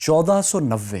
1490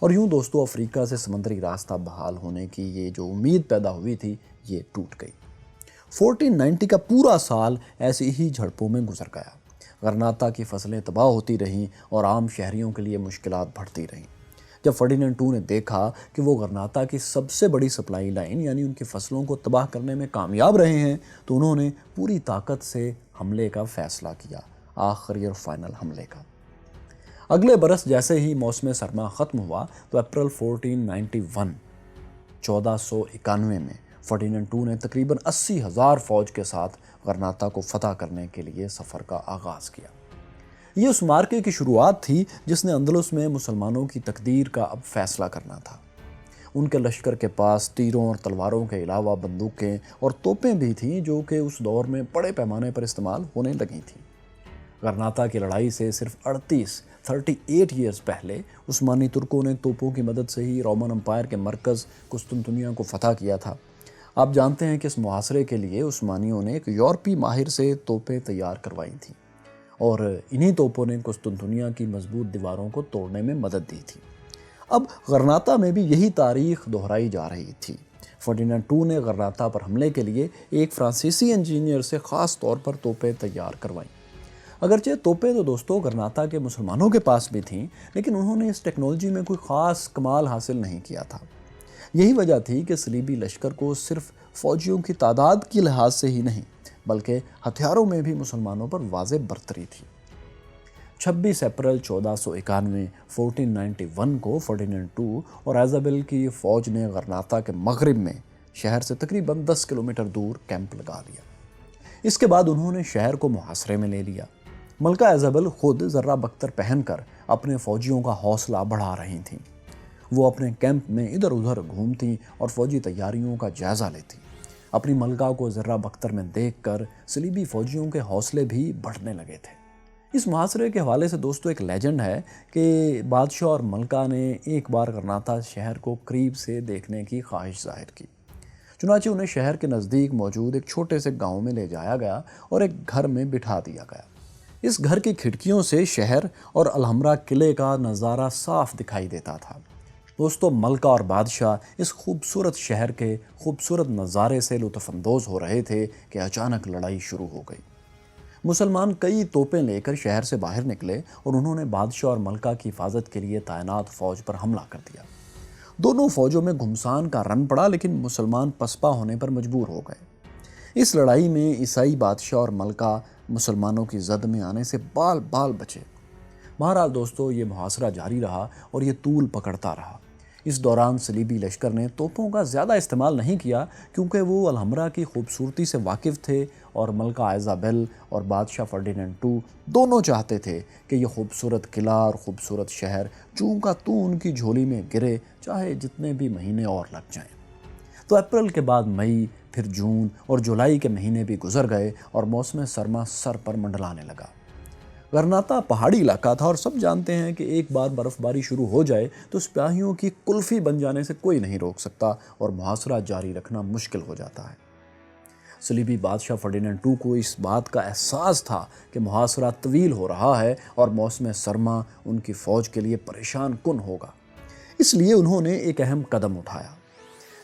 اور یوں دوستوں افریقہ سے سمندری راستہ بحال ہونے کی یہ جو امید پیدا ہوئی تھی یہ ٹوٹ گئی۔ 1490 کا پورا سال ایسی ہی جھڑپوں میں گزر گیا۔ غرناطہ کی فصلیں تباہ ہوتی رہیں اور عام شہریوں کے لیے مشکلات بڑھتی رہیں۔ جب فرڈیننڈ II نے دیکھا کہ وہ غرناطہ کی سب سے بڑی سپلائی لائن یعنی ان کی فصلوں کو تباہ کرنے میں کامیاب رہے ہیں تو انہوں نے پوری طاقت سے حملے کا فیصلہ کیا، آخری اور فائنل حملے کا۔ اگلے برس جیسے ہی موسم سرما ختم ہوا تو اپریل 1491 میں فرڈیننڈ II نے تقریباً 80,000 فوج کے ساتھ غرناطہ کو فتح کرنے کے لیے سفر کا آغاز کیا۔ یہ اس معرکے کی شروعات تھی جس نے اندلس میں مسلمانوں کی تقدیر کا اب فیصلہ کرنا تھا۔ ان کے لشکر کے پاس تیروں اور تلواروں کے علاوہ بندوقیں اور توپیں بھی تھیں جو کہ اس دور میں بڑے پیمانے پر استعمال ہونے لگی تھیں۔ غرناطہ کی لڑائی سے صرف 38 ایئرز پہلے عثمانی ترکوں نے توپوں کی مدد سے ہی رومن امپائر کے مرکز قسطنطنیہ کو فتح کیا تھا۔ آپ جانتے ہیں کہ اس محاصرے کے لیے عثمانیوں نے ایک یورپی ماہر سے توپیں تیار کروائی تھیں اور انہی توپوں نے قسطنطنیہ کی مضبوط دیواروں کو توڑنے میں مدد دی تھی۔ اب غرناطہ میں بھی یہی تاریخ دہرائی جا رہی تھی۔ فرڈیننڈ II نے غرناطہ پر حملے کے لیے ایک فرانسیسی انجینئر سے خاص طور پر توپیں تیار کروائیں۔ اگرچہ توپیں تو دوستوں غرناطہ کے مسلمانوں کے پاس بھی تھیں، لیکن انہوں نے اس ٹیکنالوجی میں کوئی خاص کمال حاصل نہیں کیا تھا۔ یہی وجہ تھی کہ صلیبی لشکر کو صرف فوجیوں کی تعداد کی لحاظ سے ہی نہیں بلکہ ہتھیاروں میں بھی مسلمانوں پر واضح برتری تھی۔ 26 اپریل 1491 کو فرڈیننڈ II اور ایزابل کی فوج نے غرناطہ کے مغرب میں شہر سے تقریباً 10 کلومیٹر دور کیمپ لگا لیا۔ اس کے بعد انہوں نے شہر کو محاصرے میں لے لیا۔ ملکہ ایزابل خود ذرہ بختر پہن کر اپنے فوجیوں کا حوصلہ بڑھا رہی تھیں۔ وہ اپنے کیمپ میں ادھر ادھر گھومتی اور فوجی تیاریوں کا جائزہ لیتی۔ اپنی ملکہ کو ذرہ بختر میں دیکھ کر صلیبی فوجیوں کے حوصلے بھی بڑھنے لگے تھے۔ اس محاصرے کے حوالے سے دوستو ایک لیجنڈ ہے کہ بادشاہ اور ملکہ نے ایک بار غرناطہ شہر کو قریب سے دیکھنے کی خواہش ظاہر کی۔ چنانچہ انہیں شہر کے نزدیک موجود ایک چھوٹے سے گاؤں میں لے جایا گیا اور ایک گھر میں بٹھا دیا گیا۔ اس گھر کی کھڑکیوں سے شہر اور الحمرا قلعے کا نظارہ صاف دکھائی دیتا تھا۔ دوستو ملکہ اور بادشاہ اس خوبصورت شہر کے خوبصورت نظارے سے لطف اندوز ہو رہے تھے کہ اچانک لڑائی شروع ہو گئی۔ مسلمان کئی توپیں لے کر شہر سے باہر نکلے اور انہوں نے بادشاہ اور ملکہ کی حفاظت کے لیے تعینات فوج پر حملہ کر دیا۔ دونوں فوجوں میں گھمسان کا رن پڑا لیکن مسلمان پسپا ہونے پر مجبور ہو گئے۔ اس لڑائی میں عیسائی بادشاہ اور ملکہ مسلمانوں کی زد میں آنے سے بال بال بچے۔ بہرحال دوستو یہ محاصرہ جاری رہا اور یہ طول پکڑتا رہا۔ اس دوران صلیبی لشکر نے توپوں کا زیادہ استعمال نہیں کیا کیونکہ وہ الحمرا کی خوبصورتی سے واقف تھے اور ملکہ ایزابل اور بادشاہ فرڈیننڈ II دونوں چاہتے تھے کہ یہ خوبصورت قلعہ اور خوبصورت شہر چوں کا تو ان کی جھولی میں گرے چاہے جتنے بھی مہینے اور لگ جائیں۔ تو اپریل کے بعد مئی، پھر جون اور جولائی کے مہینے بھی گزر گئے اور موسم سرما سر پر منڈلانے لگا۔ غرناطہ پہاڑی علاقہ تھا اور سب جانتے ہیں کہ ایک بار برف باری شروع ہو جائے تو سپاہیوں کی کلفی بن جانے سے کوئی نہیں روک سکتا اور محاصرہ جاری رکھنا مشکل ہو جاتا ہے۔ صلیبی بادشاہ فرڈیننڈ II کو اس بات کا احساس تھا کہ محاصرہ طویل ہو رہا ہے اور موسم سرما ان کی فوج کے لیے پریشان کن ہوگا۔ اس لیے انہوں نے ایک اہم قدم اٹھایا۔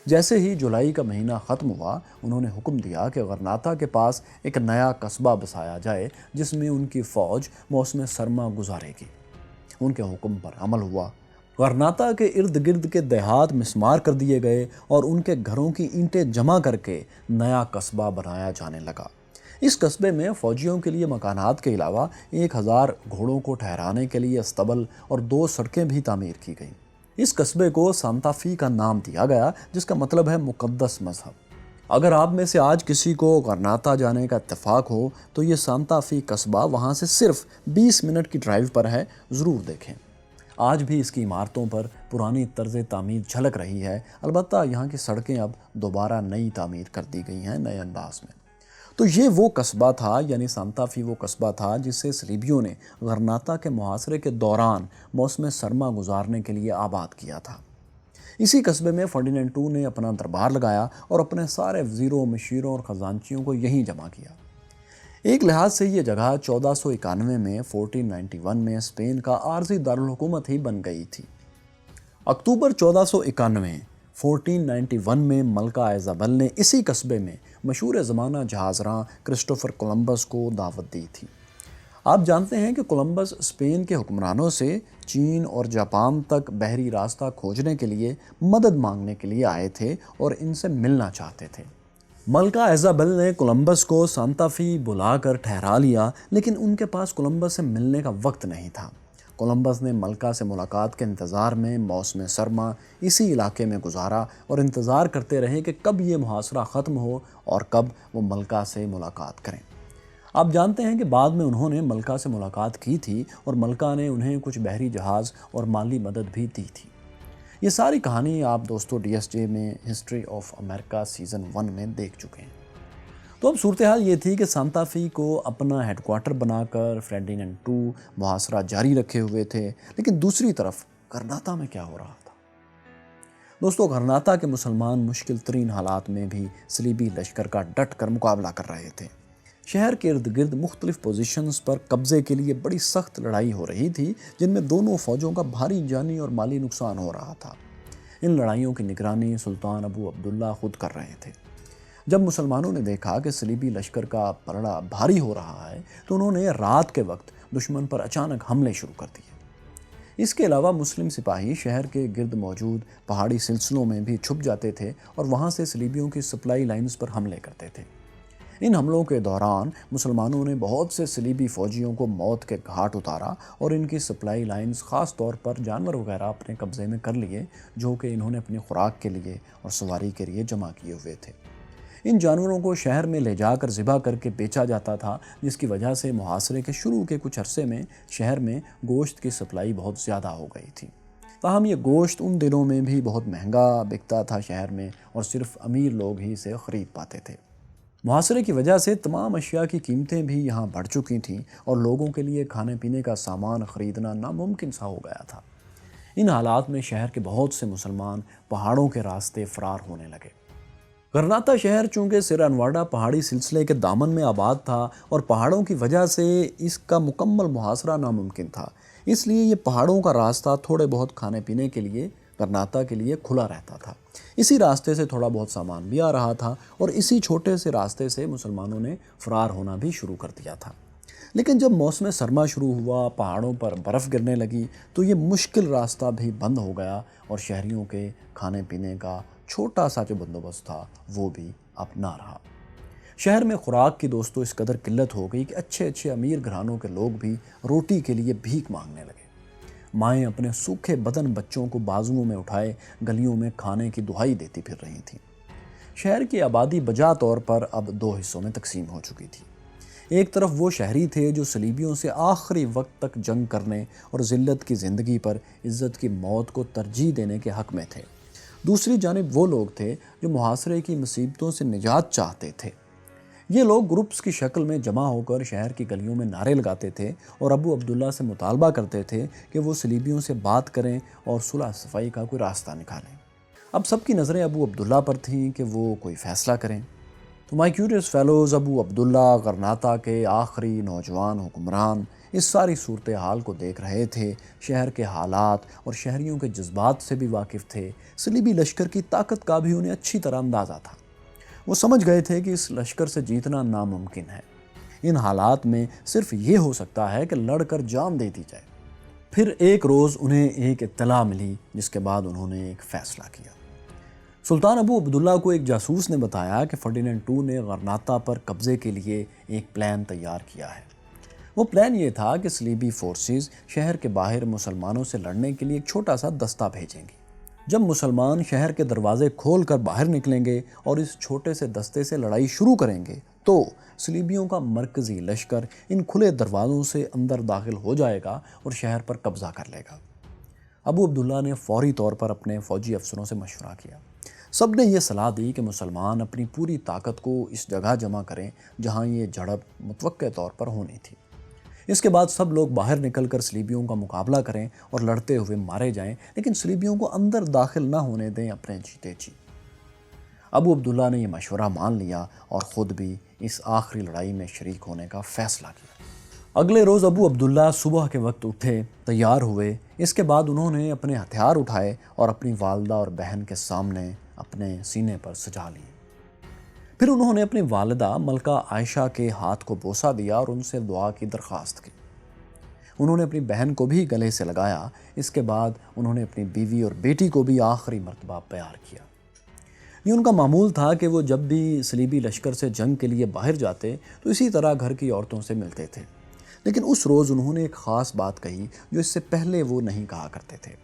جیسے ہی جولائی کا مہینہ ختم ہوا انہوں نے حکم دیا کہ غرناطہ کے پاس ایک نیا قصبہ بسایا جائے جس میں ان کی فوج موسم سرما گزارے گی۔ ان کے حکم پر عمل ہوا۔ غرناطہ کے ارد گرد کے دیہات مسمار کر دیے گئے اور ان کے گھروں کی اینٹیں جمع کر کے نیا قصبہ بنایا جانے لگا۔ اس قصبے میں فوجیوں کے لیے مکانات کے علاوہ 1000 گھوڑوں کو ٹھہرانے کے لیے استبل اور 2 سڑکیں بھی تعمیر کی گئیں۔ اس قصبے کو سانتا فی کا نام دیا گیا جس کا مطلب ہے مقدس مذہب۔ اگر آپ میں سے آج کسی کو غرناطہ جانے کا اتفاق ہو تو یہ سانتا فی قصبہ وہاں سے صرف 20 منٹ کی ڈرائیو پر ہے، ضرور دیکھیں۔ آج بھی اس کی عمارتوں پر پرانی طرز تعمیر جھلک رہی ہے، البتہ یہاں کی سڑکیں اب دوبارہ نئی تعمیر کر دی گئی ہیں نئے انداز میں۔ تو یہ وہ قصبہ تھا یعنی سانتا فی وہ قصبہ تھا جس سے صلیبیوں نے غرناطہ کے محاصرے کے دوران موسم سرما گزارنے کے لیے آباد کیا تھا۔ اسی قصبے میں فرڈیننڈ II نے اپنا دربار لگایا اور اپنے سارے وزیروں، مشیروں اور خزانچیوں کو یہیں جمع کیا۔ ایک لحاظ سے یہ جگہ 1491 میں 1491 میں اسپین کا عارضی دارالحکومت ہی بن گئی تھی۔ اکتوبر 1491 1491 میں ملکہ ایزابل نے اسی قصبے میں مشہور زمانہ جہازراں کرسٹوفر کولمبس کو دعوت دی تھی۔ آپ جانتے ہیں کہ کولمبس اسپین کے حکمرانوں سے چین اور جاپان تک بحری راستہ کھوجنے کے لیے مدد مانگنے کے لیے آئے تھے اور ان سے ملنا چاہتے تھے۔ ملکہ ایزابل نے کولمبس کو سانتا فی بلا کر ٹھہرا لیا، لیکن ان کے پاس کولمبس سے ملنے کا وقت نہیں تھا۔ کولمبس نے ملکہ سے ملاقات کے انتظار میں موسم سرما اسی علاقے میں گزارا اور انتظار کرتے رہے کہ کب یہ محاصرہ ختم ہو اور کب وہ ملکہ سے ملاقات کریں۔ آپ جانتے ہیں کہ بعد میں انہوں نے ملکہ سے ملاقات کی تھی اور ملکہ نے انہیں کچھ بحری جہاز اور مالی مدد بھی دی تھی۔ یہ ساری کہانی آپ دوستو ڈی ایس جے میں ہسٹری آف امریکہ سیزن 1 میں دیکھ چکے ہیں۔ تو اب صورتحال یہ تھی کہ سانتا فی کو اپنا ہیڈ کوارٹر بنا کر فرڈینینڈ II محاصرہ جاری رکھے ہوئے تھے، لیکن دوسری طرف غرناطہ میں کیا ہو رہا تھا؟ دوستو غرناطہ کے مسلمان مشکل ترین حالات میں بھی صلیبی لشکر کا ڈٹ کر مقابلہ کر رہے تھے۔ شہر کے ارد گرد مختلف پوزیشنز پر قبضے کے لیے بڑی سخت لڑائی ہو رہی تھی، جن میں دونوں فوجوں کا بھاری جانی اور مالی نقصان ہو رہا تھا۔ ان لڑائیوں کی نگرانی سلطان ابو عبداللہ خود کر رہے تھے۔ جب مسلمانوں نے دیکھا کہ صلیبی لشکر کا پلڑا بھاری ہو رہا ہے تو انہوں نے رات کے وقت دشمن پر اچانک حملے شروع کر دیے۔ اس کے علاوہ مسلم سپاہی شہر کے گرد موجود پہاڑی سلسلوں میں بھی چھپ جاتے تھے اور وہاں سے صلیبیوں کی سپلائی لائنز پر حملے کرتے تھے۔ ان حملوں کے دوران مسلمانوں نے بہت سے صلیبی فوجیوں کو موت کے گھاٹ اتارا اور ان کی سپلائی لائنز خاص طور پر جانور وغیرہ اپنے قبضے میں کر لیے، جو کہ انہوں نے اپنی خوراک کے لیے اور سواری کے لیے جمع کیے ہوئے تھے۔ ان جانوروں کو شہر میں لے جا کر ذبح کر کے بیچا جاتا تھا، جس کی وجہ سے محاصرے کے شروع کے کچھ عرصے میں شہر میں گوشت کی سپلائی بہت زیادہ ہو گئی تھی۔ تاہم یہ گوشت ان دنوں میں بھی بہت مہنگا بکتا تھا شہر میں، اور صرف امیر لوگ ہی اسے خرید پاتے تھے۔ محاصرے کی وجہ سے تمام اشیاء کی قیمتیں بھی یہاں بڑھ چکی تھیں اور لوگوں کے لیے کھانے پینے کا سامان خریدنا ناممکن سا ہو گیا تھا۔ ان حالات میں شہر کے بہت سے مسلمان پہاڑوں کے راستے فرار ہونے لگے۔ غرناطہ شہر چونکہ سیرا نواڈا پہاڑی سلسلے کے دامن میں آباد تھا اور پہاڑوں کی وجہ سے اس کا مکمل محاصرہ ناممکن تھا، اس لیے یہ پہاڑوں کا راستہ تھوڑے بہت کھانے پینے کے لیے غرناطہ کے لیے کھلا رہتا تھا۔ اسی راستے سے تھوڑا بہت سامان بھی آ رہا تھا اور اسی چھوٹے سے راستے سے مسلمانوں نے فرار ہونا بھی شروع کر دیا تھا۔ لیکن جب موسم سرما شروع ہوا، پہاڑوں پر برف گرنے لگی، تو یہ مشکل راستہ بھی بند ہو گیا اور شہریوں کے کھانے پینے کا چھوٹا سا جو بندوبست تھا وہ بھی اب نہ رہا۔ شہر میں خوراک کی دوستو اس قدر قلت ہو گئی کہ اچھے امیر گھرانوں کے لوگ بھی روٹی کے لیے بھیک مانگنے لگے۔ مائیں اپنے سوکھے بدن بچوں کو بازوؤں میں اٹھائے گلیوں میں کھانے کی دہائی دیتی پھر رہی تھیں۔ شہر کی آبادی بجا طور پر اب 2 حصوں میں تقسیم ہو چکی تھی۔ ایک طرف وہ شہری تھے جو صلیبیوں سے آخری وقت تک جنگ کرنے اور ذلت کی زندگی پر عزت کی موت کو ترجیح دینے کے حق میں تھے۔ دوسری جانب وہ لوگ تھے جو محاصرے کی مصیبتوں سے نجات چاہتے تھے۔ یہ لوگ گروپس کی شکل میں جمع ہو کر شہر کی گلیوں میں نعرے لگاتے تھے اور ابو عبداللہ سے مطالبہ کرتے تھے کہ وہ صلیبیوں سے بات کریں اور صلح صفائی کا کوئی راستہ نکالیں۔ اب سب کی نظریں ابو عبداللہ پر تھیں کہ وہ کوئی فیصلہ کریں۔ تو مائی کیوریس فیلوز، ابو عبداللہ غرناطہ کے آخری نوجوان حکمران اس ساری صورتحال کو دیکھ رہے تھے، شہر کے حالات اور شہریوں کے جذبات سے بھی واقف تھے۔ صلیبی لشکر کی طاقت کا بھی انہیں اچھی طرح اندازہ تھا۔ وہ سمجھ گئے تھے کہ اس لشکر سے جیتنا ناممکن ہے۔ ان حالات میں صرف یہ ہو سکتا ہے کہ لڑ کر جان دے دی جائے۔ پھر ایک روز انہیں ایک اطلاع ملی، جس کے بعد انہوں نے ایک فیصلہ کیا۔ سلطان ابو عبداللہ کو ایک جاسوس نے بتایا کہ فرڈینینڈ II نے غرناطہ پر قبضے کے لیے ایک پلان تیار کیا ہے۔ وہ پلان یہ تھا کہ صلیبی فورسز شہر کے باہر مسلمانوں سے لڑنے کے لیے ایک چھوٹا سا دستہ بھیجیں گے۔ جب مسلمان شہر کے دروازے کھول کر باہر نکلیں گے اور اس چھوٹے سے دستے سے لڑائی شروع کریں گے تو صلیبیوں کا مرکزی لشکر ان کھلے دروازوں سے اندر داخل ہو جائے گا اور شہر پر قبضہ کر لے گا۔ ابو عبداللہ نے فوری طور پر اپنے فوجی افسروں سے مشورہ کیا۔ سب نے یہ صلاح دی کہ مسلمان اپنی پوری طاقت کو اس جگہ جمع کریں جہاں یہ جھڑپ متوقع طور پر ہونی تھی۔ اس کے بعد سب لوگ باہر نکل کر صلیبیوں کا مقابلہ کریں اور لڑتے ہوئے مارے جائیں، لیکن صلیبیوں کو اندر داخل نہ ہونے دیں اپنے جیتے جی۔ ابو عبداللہ نے یہ مشورہ مان لیا اور خود بھی اس آخری لڑائی میں شریک ہونے کا فیصلہ کیا۔ اگلے روز ابو عبداللہ صبح کے وقت اٹھے، تیار ہوئے۔ اس کے بعد انہوں نے اپنے ہتھیار اٹھائے اور اپنی والدہ اور بہن کے سامنے اپنے سینے پر سجا لیے۔ پھر انہوں نے اپنی والدہ ملکہ عائشہ کے ہاتھ کو بوسہ دیا اور ان سے دعا کی درخواست کی۔ انہوں نے اپنی بہن کو بھی گلے سے لگایا۔ اس کے بعد انہوں نے اپنی بیوی اور بیٹی کو بھی آخری مرتبہ پیار کیا۔ یہ ان کا معمول تھا کہ وہ جب بھی صلیبی لشکر سے جنگ کے لیے باہر جاتے تو اسی طرح گھر کی عورتوں سے ملتے تھے، لیکن اس روز انہوں نے ایک خاص بات کہی جو اس سے پہلے وہ نہیں کہا کرتے تھے۔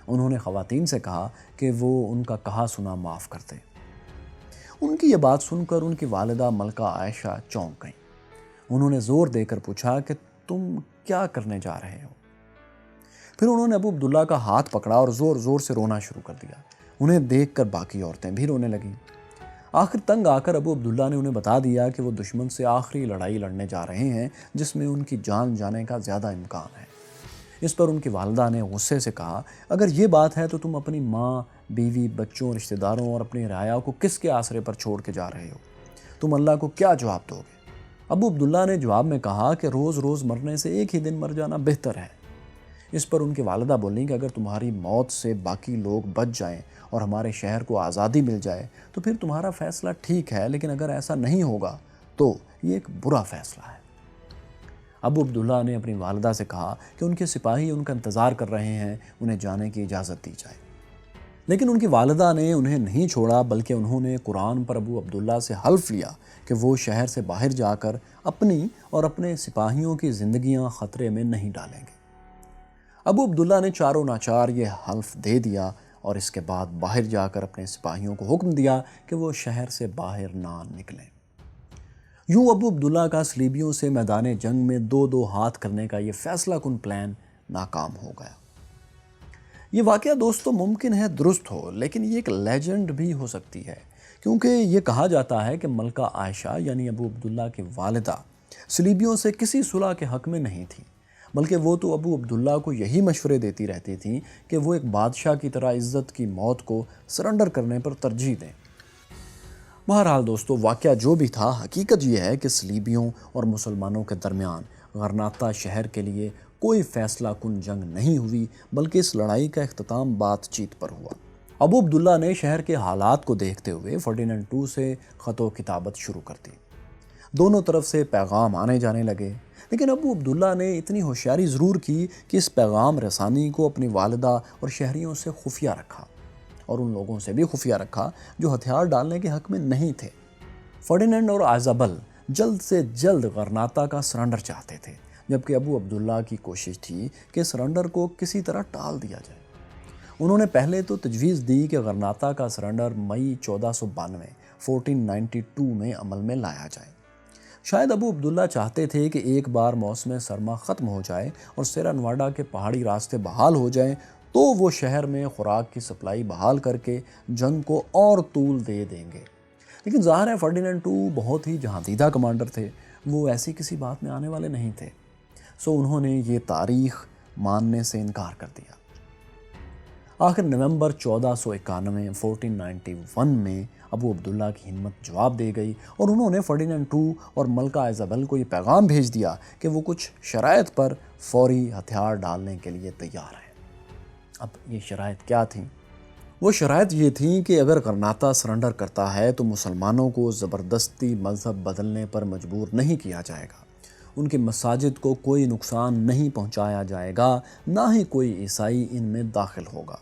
انہوں نے خواتین سے کہا کہ وہ ان کا کہا سنا معاف کر دیں۔ ان کی یہ بات سن کر ان کی والدہ ملکہ عائشہ چونک گئیں۔ انہوں نے زور دے کر پوچھا کہ تم کیا کرنے جا رہے ہو؟ پھر انہوں نے ابو عبداللہ کا ہاتھ پکڑا اور زور زور سے رونا شروع کر دیا۔ انہیں دیکھ کر باقی عورتیں بھی رونے لگیں۔ آخر تنگ آ کر ابو عبداللہ نے انہیں بتا دیا کہ وہ دشمن سے آخری لڑائی لڑنے جا رہے ہیں جس میں ان کی جان جانے کا زیادہ امکان ہے۔ اس پر ان کی والدہ نے غصے سے کہا، اگر یہ بات ہے تو تم اپنی ماں، بیوی، بچوں، رشتہ داروں اور اپنی رعایا کو کس کے آسرے پر چھوڑ کے جا رہے ہو؟ تم اللہ کو کیا جواب دو گے؟ ابو عبداللہ نے جواب میں کہا کہ روز روز مرنے سے ایک ہی دن مر جانا بہتر ہے۔ اس پر ان کی والدہ بولیں کہ اگر تمہاری موت سے باقی لوگ بچ جائیں اور ہمارے شہر کو آزادی مل جائے تو پھر تمہارا فیصلہ ٹھیک ہے، لیکن اگر ایسا نہیں ہوگا تو یہ ایک برا فیصلہ ہے۔ ابو عبداللہ نے اپنی والدہ سے کہا کہ ان کے سپاہی ان کا انتظار کر رہے ہیں، انہیں جانے کی اجازت دی جائے۔ لیکن ان کی والدہ نے انہیں نہیں چھوڑا، بلکہ انہوں نے قرآن پر ابو عبداللہ سے حلف لیا کہ وہ شہر سے باہر جا کر اپنی اور اپنے سپاہیوں کی زندگیاں خطرے میں نہیں ڈالیں گے۔ ابو عبداللہ نے چاروں ناچار یہ حلف دے دیا اور اس کے بعد باہر جا کر اپنے سپاہیوں کو حکم دیا کہ وہ شہر سے باہر نہ نکلیں۔ یوں ابو عبداللہ کا صلیبیوں سے میدان جنگ میں دو دو ہاتھ کرنے کا یہ فیصلہ کن پلان ناکام ہو گیا۔ یہ واقعہ دوستو ممکن ہے درست ہو، لیکن یہ ایک لیجنڈ بھی ہو سکتی ہے، کیونکہ یہ کہا جاتا ہے کہ ملکہ عائشہ یعنی ابو عبداللہ کی والدہ صلیبیوں سے کسی صلح کے حق میں نہیں تھی، بلکہ وہ تو ابو عبداللہ کو یہی مشورے دیتی رہتی تھیں کہ وہ ایک بادشاہ کی طرح عزت کی موت کو سرنڈر کرنے پر ترجیح دیں۔ بہرحال دوستو، واقعہ جو بھی تھا، حقیقت یہ ہے کہ صلیبیوں اور مسلمانوں کے درمیان غرناطہ شہر کے لیے کوئی فیصلہ کن جنگ نہیں ہوئی، بلکہ اس لڑائی کا اختتام بات چیت پر ہوا۔ ابو عبداللہ نے شہر کے حالات کو دیکھتے ہوئے فرڈیننڈ II سے خط و کتابت شروع کر دی۔ دونوں طرف سے پیغام آنے جانے لگے، لیکن ابو عبداللہ نے اتنی ہوشیاری ضرور کی کہ اس پیغام رسانی کو اپنی والدہ اور شہریوں سے خفیہ رکھا، اور ان لوگوں سے بھی خفیہ رکھا جو ہتھیار ڈالنے کے حق میں نہیں تھے۔ فرڈیننڈ اور آئزابل جلد سے جلد غرناطہ کا سرنڈر چاہتے تھے، جبکہ ابو عبداللہ کی کوشش تھی کہ سرنڈر کو کسی طرح ٹال دیا جائے۔ انہوں نے پہلے تو تجویز دی کہ غرناطہ کا سرنڈر مئی 1492 میں عمل میں لایا جائے۔ شاید ابو عبداللہ چاہتے تھے کہ ایک بار موسم سرما ختم ہو جائے اور سیرا نواڈا کے پہاڑی راستے بحال ہو جائیں تو وہ شہر میں خوراک کی سپلائی بحال کر کے جنگ کو اور طول دے دیں گے۔ لیکن ظاہر ہے فرڈیننڈ II بہت ہی جہاں دیدہ کمانڈر تھے، وہ ایسی کسی بات میں آنے والے نہیں تھے، سو انہوں نے یہ تاریخ ماننے سے انکار کر دیا۔ آخر نومبر 1491 میں ابو عبداللہ کی ہمت جواب دے گئی اور انہوں نے فرڈیننڈ II اور ملکہ آئزابل کو یہ پیغام بھیج دیا کہ وہ کچھ شرائط پر فوری ہتھیار ڈالنے کے لیے تیار ہیں۔ اب یہ شرائط کیا تھیں؟ وہ شرائط یہ تھیں کہ اگر غرناطہ سرنڈر کرتا ہے تو مسلمانوں کو زبردستی مذہب بدلنے پر مجبور نہیں کیا جائے گا، ان کی مساجد کو کوئی نقصان نہیں پہنچایا جائے گا، نہ ہی کوئی عیسائی ان میں داخل ہوگا،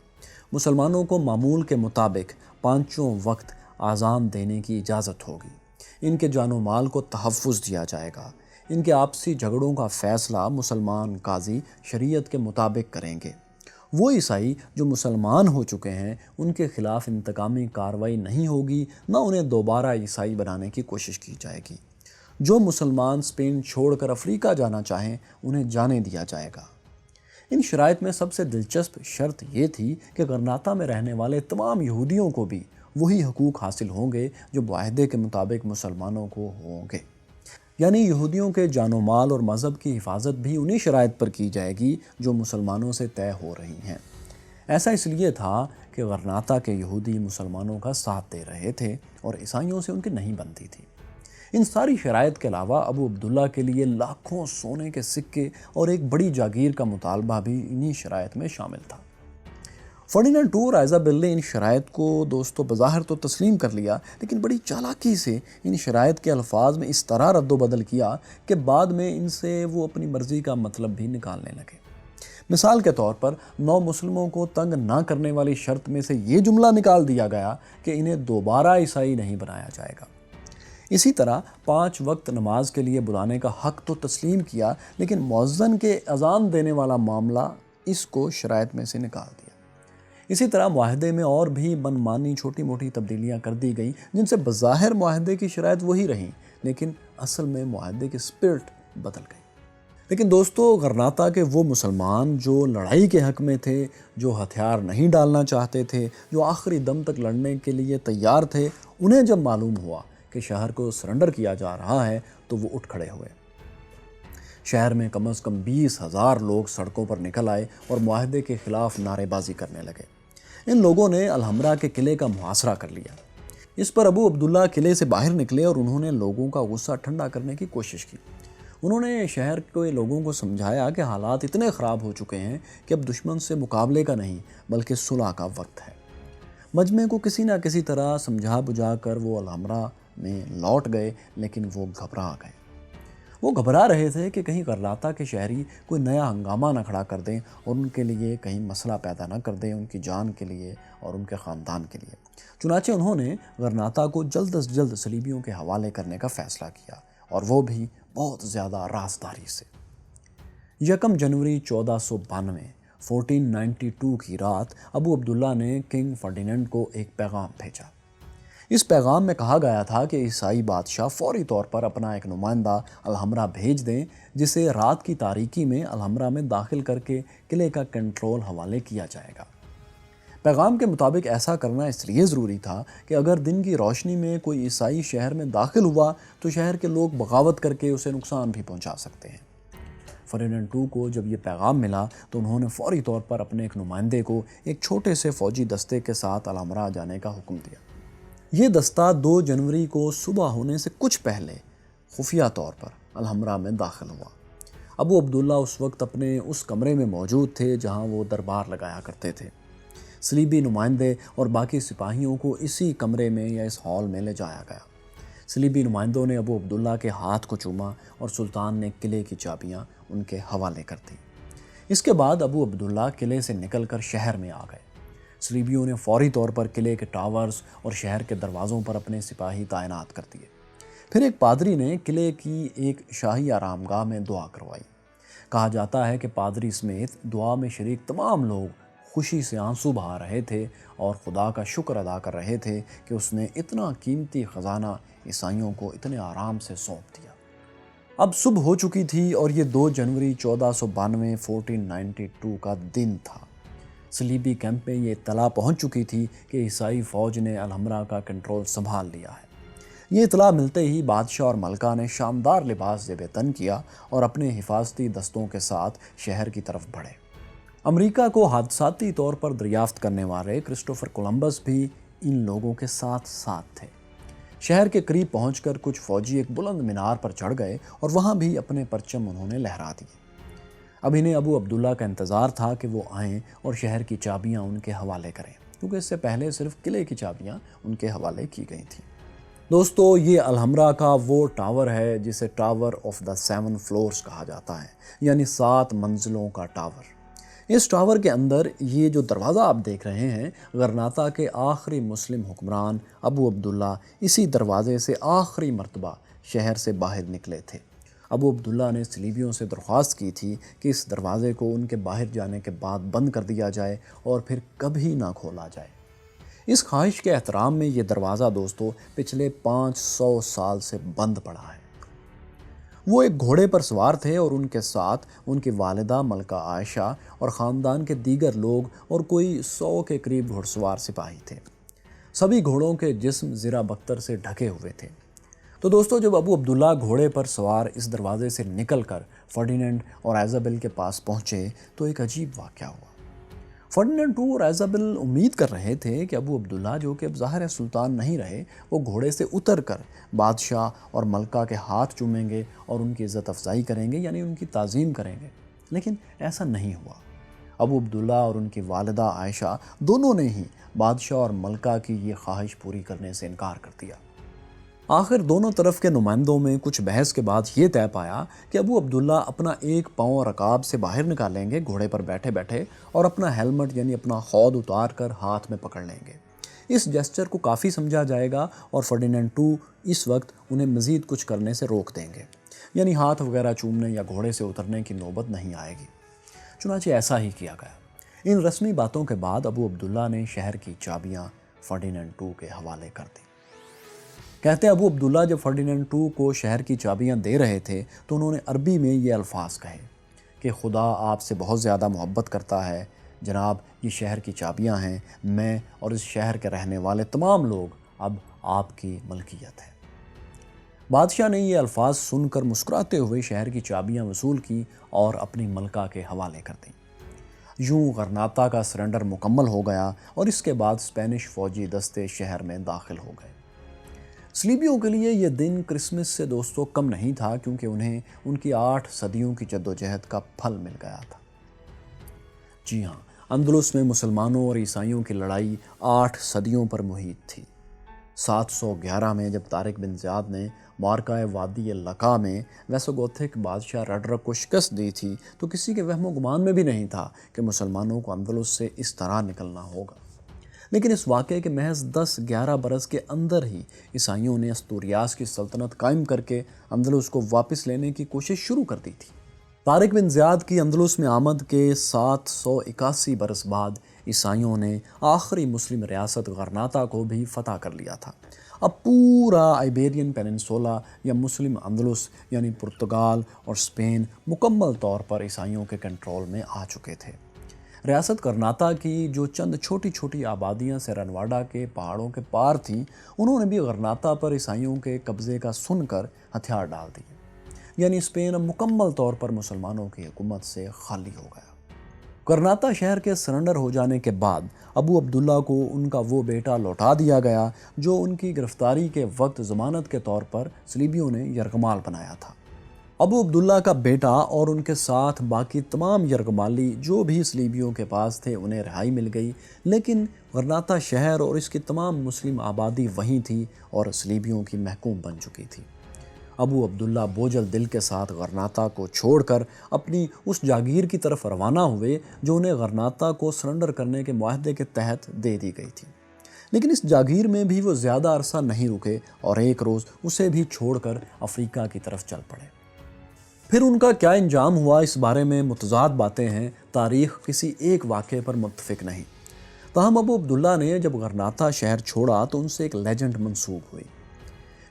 مسلمانوں کو معمول کے مطابق 5 وقت اذان دینے کی اجازت ہوگی، ان کے جان و مال کو تحفظ دیا جائے گا، ان کے آپسی جھگڑوں کا فیصلہ مسلمان قاضی شریعت کے مطابق کریں گے، وہ عیسائی جو مسلمان ہو چکے ہیں ان کے خلاف انتقامی کارروائی نہیں ہوگی، نہ انہیں دوبارہ عیسائی بنانے کی کوشش کی جائے گی، جو مسلمان اسپین چھوڑ کر افریقہ جانا چاہیں انہیں جانے دیا جائے گا۔ ان شرائط میں سب سے دلچسپ شرط یہ تھی کہ غرناطہ میں رہنے والے تمام یہودیوں کو بھی وہی حقوق حاصل ہوں گے جو معاہدے کے مطابق مسلمانوں کو ہوں گے، یعنی یہودیوں کے جان و مال اور مذہب کی حفاظت بھی انہی شرائط پر کی جائے گی جو مسلمانوں سے طے ہو رہی ہیں۔ ایسا اس لیے تھا کہ غرناطہ کے یہودی مسلمانوں کا ساتھ دے رہے تھے اور عیسائیوں سے ان کی نہیں بنتی تھی۔ ان ساری شرائط کے علاوہ ابو عبداللہ کے لیے لاکھوں سونے کے سکے اور ایک بڑی جاگیر کا مطالبہ بھی انہی شرائط میں شامل تھا۔ فرڈیننڈ اور ایزابیل نے ان شرائط کو دوستو بظاہر تو تسلیم کر لیا، لیکن بڑی چالاکی سے ان شرائط کے الفاظ میں اس طرح رد و بدل کیا کہ بعد میں ان سے وہ اپنی مرضی کا مطلب بھی نکالنے لگے۔ مثال کے طور پر نو مسلموں کو تنگ نہ کرنے والی شرط میں سے یہ جملہ نکال دیا گیا کہ انہیں دوبارہ عیسائی نہیں بنایا جائے گا۔ اسی طرح 5 وقت نماز کے لیے بلانے کا حق تو تسلیم کیا، لیکن مؤذن کے اذان دینے والا معاملہ اس کو شرائط میں سے نکال دیا۔ اسی طرح معاہدے میں اور بھی منمانی چھوٹی موٹی تبدیلیاں کر دی گئیں، جن سے بظاہر معاہدے کی شرائط وہی رہیں، لیکن اصل میں معاہدے کی اسپرٹ بدل گئی۔ لیکن دوستو، غرناطہ کے وہ مسلمان جو لڑائی کے حق میں تھے، جو ہتھیار نہیں ڈالنا چاہتے تھے، جو آخری دم تک لڑنے کے لیے تیار تھے، انہیں جب معلوم ہوا کہ شہر کو سرنڈر کیا جا رہا ہے تو وہ اٹھ کھڑے ہوئے۔ شہر میں کم از کم 20,000 لوگ سڑکوں پر نکل آئے اور معاہدے کے خلاف نعرے بازی کرنے لگے۔ ان لوگوں نے الحمرا کے قلعے کا محاصرہ کر لیا۔ اس پر ابو عبداللہ قلعے سے باہر نکلے اور انہوں نے لوگوں کا غصہ ٹھنڈا کرنے کی کوشش کی۔ انہوں نے شہر کے لوگوں کو سمجھایا کہ حالات اتنے خراب ہو چکے ہیں کہ اب دشمن سے مقابلے کا نہیں بلکہ صلح کا وقت ہے۔ مجمع کو کسی نہ کسی طرح سمجھا بجھا کر وہ الحمرا میں لوٹ گئے، لیکن وہ گھبرا گئے۔ وہ گھبرا رہے تھے کہ کہیں غرناطہ کے شہری کوئی نیا ہنگامہ نہ کھڑا کر دیں اور ان کے لیے کہیں مسئلہ پیدا نہ کر دیں، ان کی جان کے لیے اور ان کے خاندان کے لیے۔ چنانچہ انہوں نے غرناطہ کو جلد از جلد صلیبیوں کے حوالے کرنے کا فیصلہ کیا، اور وہ بھی بہت زیادہ رازداری سے۔ 1 جنوری 1492 کی رات ابو عبداللہ نے کنگ فرڈیننڈ کو ایک پیغام بھیجا۔ اس پیغام میں کہا گیا تھا کہ عیسائی بادشاہ فوری طور پر اپنا ایک نمائندہ الحمرا بھیج دیں، جسے رات کی تاریکی میں الحمرا میں داخل کر کے قلعے کا کنٹرول حوالے کیا جائے گا۔ پیغام کے مطابق ایسا کرنا اس لیے ضروری تھا کہ اگر دن کی روشنی میں کوئی عیسائی شہر میں داخل ہوا تو شہر کے لوگ بغاوت کر کے اسے نقصان بھی پہنچا سکتے ہیں۔ فرڈیننڈ کو جب یہ پیغام ملا تو انہوں نے فوری طور پر اپنے ایک نمائندے کو ایک چھوٹے سے فوجی دستے کے ساتھ الحمرا جانے کا حکم دیا۔ یہ دستہ 2 جنوری کو صبح ہونے سے کچھ پہلے خفیہ طور پر الحمرا میں داخل ہوا۔ ابو عبداللہ اس وقت اپنے اس کمرے میں موجود تھے جہاں وہ دربار لگایا کرتے تھے۔ صلیبی نمائندے اور باقی سپاہیوں کو اسی کمرے میں یا اس ہال میں لے جایا گیا۔ صلیبی نمائندوں نے ابو عبداللہ کے ہاتھ کو چوما اور سلطان نے قلعے کی چابیاں ان کے حوالے کر دیں۔ اس کے بعد ابو عبداللہ قلعے سے نکل کر شہر میں آ گئے۔ صلیبیوں نے فوری طور پر قلعے کے ٹاورز اور شہر کے دروازوں پر اپنے سپاہی تعینات کر دیے۔ پھر ایک پادری نے قلعے کی ایک شاہی آرامگاہ میں دعا کروائی۔ کہا جاتا ہے کہ پادری سمیت دعا میں شریک تمام لوگ خوشی سے آنسو بہا رہے تھے اور خدا کا شکر ادا کر رہے تھے کہ اس نے اتنا قیمتی خزانہ عیسائیوں کو اتنے آرام سے سونپ دیا۔ اب صبح ہو چکی تھی اور یہ 2 جنوری 1492 کا دن تھا۔ صلیبی کیمپ میں یہ اطلاع پہنچ چکی تھی کہ عیسائی فوج نے الحمرا کا کنٹرول سنبھال لیا ہے۔ یہ اطلاع ملتے ہی بادشاہ اور ملکہ نے شاندار لباس زیب تن کیا اور اپنے حفاظتی دستوں کے ساتھ شہر کی طرف بڑھے۔ امریکہ کو حادثاتی طور پر دریافت کرنے والے کرسٹوفر کولمبس بھی ان لوگوں کے ساتھ تھے۔ شہر کے قریب پہنچ کر کچھ فوجی ایک بلند مینار پر چڑھ گئے اور وہاں بھی اپنے پرچم انہوں نے لہرا دیے۔ اب انہیں ابو عبداللہ کا انتظار تھا کہ وہ آئیں اور شہر کی چابیاں ان کے حوالے کریں، کیونکہ اس سے پہلے صرف قلعے کی چابیاں ان کے حوالے کی گئی تھیں۔ دوستو، یہ الحمرا کا وہ ٹاور ہے جسے ٹاور آف دا 7 فلورز کہا جاتا ہے، یعنی 7 منزلوں کا ٹاور۔ اس ٹاور کے اندر یہ جو دروازہ آپ دیکھ رہے ہیں، غرناطہ کے آخری مسلم حکمران ابو عبداللہ اسی دروازے سے آخری مرتبہ شہر سے باہر نکلے تھے۔ ابو عبداللہ نے صلیبیوں سے درخواست کی تھی کہ اس دروازے کو ان کے باہر جانے کے بعد بند کر دیا جائے اور پھر کبھی نہ کھولا جائے۔ اس خواہش کے احترام میں یہ دروازہ دوستو پچھلے 500 سال سے بند پڑا ہے۔ وہ ایک گھوڑے پر سوار تھے اور ان کے ساتھ ان کی والدہ ملکہ عائشہ اور خاندان کے دیگر لوگ اور کوئی 100 کے قریب گھڑ سوار سپاہی تھے۔ سبھی گھوڑوں کے جسم زرہ بختر سے ڈھکے ہوئے تھے۔ تو دوستو، جب ابو عبداللہ گھوڑے پر سوار اس دروازے سے نکل کر فرڈیننڈ اور ایزابیل کے پاس پہنچے تو ایک عجیب واقعہ ہوا۔ فرڈینینڈ II اور ایزابل امید کر رہے تھے کہ ابو عبداللہ، جو کہ اب ظاہر سلطان نہیں رہے، وہ گھوڑے سے اتر کر بادشاہ اور ملکہ کے ہاتھ چومیں گے اور ان کی عزت افزائی کریں گے، یعنی ان کی تعظیم کریں گے۔ لیکن ایسا نہیں ہوا۔ ابو عبداللہ اور ان کی والدہ عائشہ دونوں نے ہی بادشاہ اور ملکہ کی یہ خواہش پوری کرنے سے انکار کر دیا۔ آخر دونوں طرف کے نمائندوں میں کچھ بحث کے بعد یہ طے پایا کہ ابو عبداللہ اپنا ایک پاؤں رکاب سے باہر نکالیں گے گھوڑے پر بیٹھے بیٹھے، اور اپنا ہیلمٹ یعنی اپنا خود اتار کر ہاتھ میں پکڑ لیں گے۔ اس جیسچر کو کافی سمجھا جائے گا اور فرڈینینڈ II اس وقت انہیں مزید کچھ کرنے سے روک دیں گے، یعنی ہاتھ وغیرہ چومنے یا گھوڑے سے اترنے کی نوبت نہیں آئے گی۔ چنانچہ ایسا ہی کیا گیا۔ ان رسمی باتوں کے بعد ابو عبداللہ نے شہر کی چابیاں فرڈینینڈ II کے حوالے کر دیں۔ کہتے ہیں ابو عبداللہ جب فرڈینینڈ II کو شہر کی چابیاں دے رہے تھے تو انہوں نے عربی میں یہ الفاظ کہے کہ خدا آپ سے بہت زیادہ محبت کرتا ہے جناب، یہ شہر کی چابیاں ہیں، میں اور اس شہر کے رہنے والے تمام لوگ اب آپ کی ملکیت ہے۔ بادشاہ نے یہ الفاظ سن کر مسکراتے ہوئے شہر کی چابیاں وصول کی اور اپنی ملکہ کے حوالے کر دیں۔ یوں غرناطہ کا سرنڈر مکمل ہو گیا اور اس کے بعد اسپینش فوجی دستے شہر میں داخل ہو گئے۔ صلیبیوں کے لیے یہ دن کرسمس سے دوستوں کم نہیں تھا، کیونکہ انہیں ان کی 8 صدیوں کی جدوجہد کا پھل مل گیا تھا۔ جی ہاں، اندلس میں مسلمانوں اور عیسائیوں کی لڑائی 8 صدیوں پر محیط تھی۔ 711 میں جب طارق بن زیاد نے معرکہ وادی لقا میں ویسوگوتھک بادشاہ ریڈرک کو شکست دی تھی تو کسی کے وہم و گمان میں بھی نہیں تھا کہ مسلمانوں کو اندلس سے اس طرح نکلنا ہوگا۔ لیکن اس واقعے کے محض 10-11 برس کے اندر ہی عیسائیوں نے استوریاس کی سلطنت قائم کر کے اندلس کو واپس لینے کی کوشش شروع کر دی تھی۔ طارق بن زیاد کی اندلس میں آمد کے 781 برس بعد عیسائیوں نے آخری مسلم ریاست غرناطہ کو بھی فتح کر لیا تھا۔ اب پورا آئیبیرین پیننسولا یا مسلم اندلس یعنی پرتگال اور اسپین مکمل طور پر عیسائیوں کے کنٹرول میں آ چکے تھے۔ ریاست غرناطہ کی جو چند چھوٹی چھوٹی آبادیاں سیرنواڈا کے پہاڑوں کے پار تھیں، انہوں نے بھی غرناطہ پر عیسائیوں کے قبضے کا سن کر ہتھیار ڈال دیے، یعنی اسپین اب مکمل طور پر مسلمانوں کی حکومت سے خالی ہو گیا۔ غرناطہ شہر کے سرنڈر ہو جانے کے بعد ابو عبداللہ کو ان کا وہ بیٹا لوٹا دیا گیا جو ان کی گرفتاری کے وقت ضمانت کے طور پر صلیبیوں نے یرغمال بنایا تھا۔ ابو عبداللہ کا بیٹا اور ان کے ساتھ باقی تمام یرغمالی جو بھی صلیبیوں کے پاس تھے انہیں رہائی مل گئی، لیکن غرناطہ شہر اور اس کی تمام مسلم آبادی وہیں تھی اور صلیبیوں کی محکوم بن چکی تھی۔ ابو عبداللہ بوجھل دل کے ساتھ غرناطہ کو چھوڑ کر اپنی اس جاگیر کی طرف روانہ ہوئے جو انہیں غرناطہ کو سرنڈر کرنے کے معاہدے کے تحت دے دی گئی تھی۔ لیکن اس جاگیر میں بھی وہ زیادہ عرصہ نہیں رکے اور ایک روز اسے بھی چھوڑ کر افریقہ کی طرف چل پڑے۔ پھر ان کا کیا انجام ہوا اس بارے میں متضاد باتیں ہیں، تاریخ کسی ایک واقعے پر متفق نہیں۔ تاہم ابو عبداللہ نے جب غرناطہ شہر چھوڑا تو ان سے ایک لیجنڈ منسوب ہوئی۔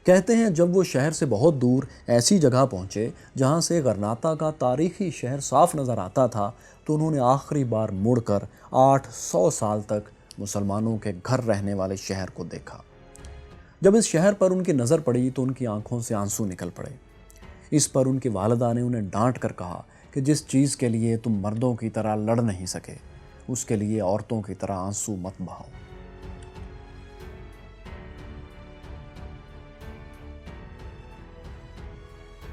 کہتے ہیں جب وہ شہر سے بہت دور ایسی جگہ پہنچے جہاں سے غرناطہ کا تاریخی شہر صاف نظر آتا تھا تو انہوں نے آخری بار مڑ کر 800 سال تک مسلمانوں کے گھر رہنے والے شہر کو دیکھا۔ جب اس شہر پر ان کی نظر پڑی تو ان کی آنکھوں سے آنسو نکل پڑے۔ اس پر ان کی والدہ نے انہیں ڈانٹ کر کہا کہ جس چیز کے لیے تم مردوں کی طرح لڑ نہیں سکے اس کے لیے عورتوں کی طرح آنسو مت بہاؤ۔